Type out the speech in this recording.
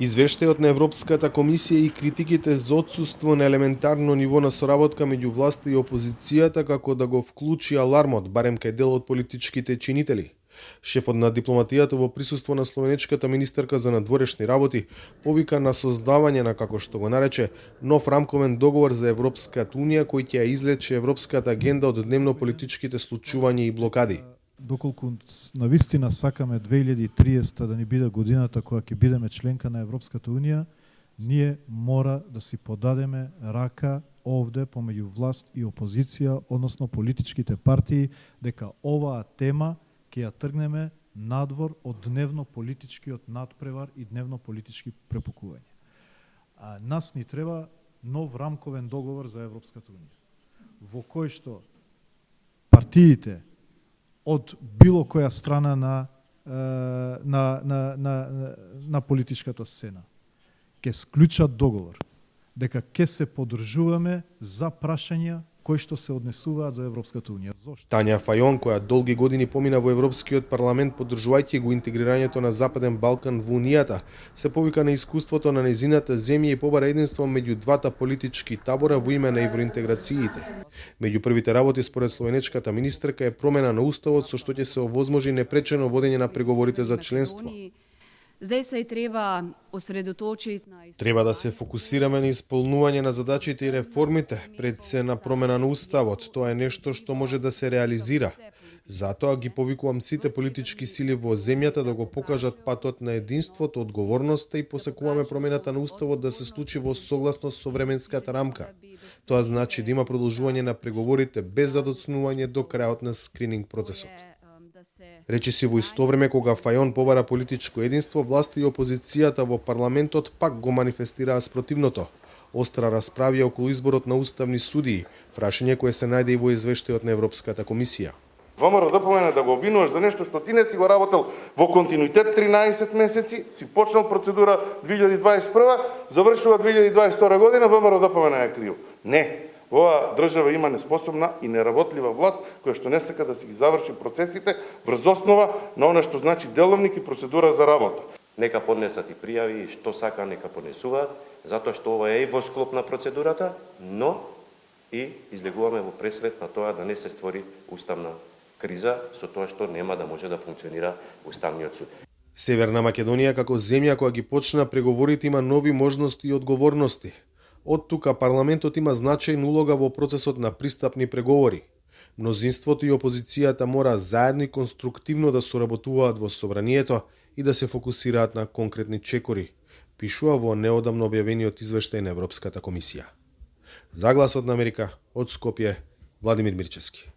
Извештајот на Европската комисија и критиките за отсуство на елементарно ниво на соработка меѓу власта и опозицијата како да го вклучи алармот, барем кај дел од политичките чинители. Шефот на дипломатијата во присуство на словенечката министерка за надворешни работи повика на создавање на, како што го нарече, нов рамковен договор за Европската унија кој ќе ја излече европската агенда од дневно-политичките случувања и блокади. Доколку навистина сакаме 2030 да ни биде годината која ќе бидеме членка на Европската унија, ние мора да си подадеме рака овде помеѓу власт и опозиција, односно политичките партии, дека оваа тема ќе ја тргнеме надвор од дневно-политичкиот надпревар и дневно-политички препукувања. А нас ни треба нов рамковен договор за Европската унија, во кој што партиите од било која страна на политичката сцена ќе склучат договор дека ќе се подржуваме за прашања кои што се однесуваат за Европската унија. Зошто? Тања Фајон, која долги години помина во Европскиот парламент поддржувајќи го интегрирањето на Западен Балкан во Унијата, се повика на искуството на незината земја и побара единство меѓу двата политички табора во име на евроинтеграциите. Меѓу првите работи според словенечката министерка е промена на уставот со што ќе се овозможи непречено водење на преговорите за членство. Zdaj se je treba osredotočiti na... Треба да се фокусираме на исполнување на задачите и реформите, пред се на промена на уставот. Тоа е нешто што може да се реализира. Затоа ги повикувам сите политички сили во земјата да го покажат патот на единството, одговорноста и посекуваме промената на уставот да се случи во согласност со временската рамка. Тоа значи да има продолжување на преговорите без задоцнување до крајот на скрининг процесот. Речи си во исто време кога Фајон побара политичко единство, власта и опозицијата во парламентот пак го манифестираа спротивното. Остра расправија околу изборот на уставни судии, прашање кое се најде и во извештајот на Европската комисија. ВМРО да помене да го обвинуваш за нешто што ти не си го работел во континуитет 13 месеци, си почнал процедура 2021, завршува 2022 година, ВМРО да помене е криво. Не. Ова држава има неспособна и неработлива власт која што не сака да си ги заврши процесите врз основа на она што значи деловник и процедура за работа. Нека поднесат и пријави, што сака нека поднесуваат, затоа што ова е и во склоп на процедурата, но и излегуваме во пресвет на тоа да не се створи уставна криза со тоа што нема да може да функционира уставниот суд. Северна Македонија како земја која ги почна преговорите има нови можности и одговорности. Од тука парламентот има значајна улога во процесот на пристапни преговори. Мнозинството и опозицијата мора заедно и конструктивно да соработуваат во собранието и да се фокусираат на конкретни чекори, пишува во неодамно објавениот извештај на Европската комисија. За Гласот на Америка, од Скопје, Владимир Мирчевски.